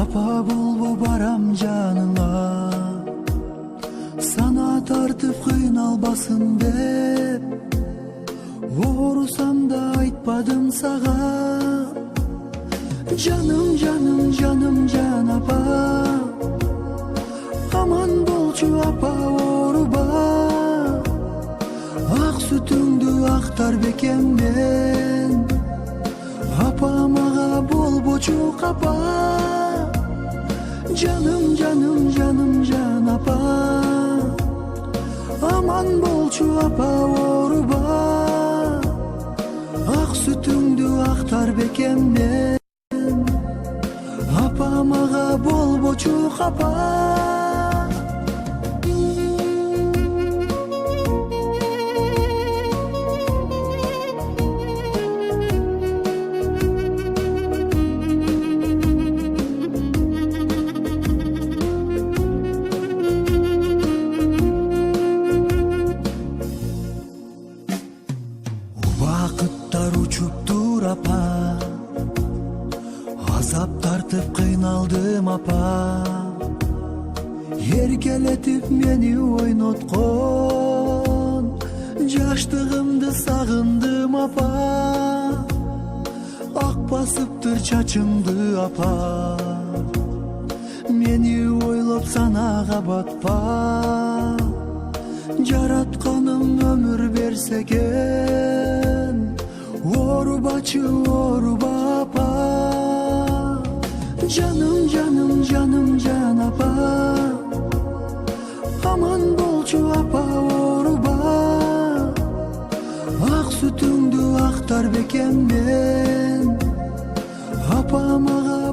Apa bulbu baram janыңа, sana тартып кыйналбасын деп, оорусам да айтпадым сага. Жаным, жаным, жаным, жан апа, аман болчу апа, ооруба. Ак сүтүңдү актар бекем мен, апа мага болбочу капа. Жаным, жаным, жаным, жан апа, аман болчу апа, ооруба. Ак сүтүңдү актар бекем мен, апа мага болбочу капа. Убакыттар учуптур апа, азап тартып кыйналдым апа. Эркелетип мени ойноткон, жаштыгымды сагындым апа. Ак басыптыр чачымды апа, мени ойлоп санага батпа. Жаратканым өмүр берсе экен, оорубачы, ооруба апа. Жаным, жаным, жаным, жан апа, аман болчу апа, ооруба. Ак сүтүңдү актар бекем мен, апа мага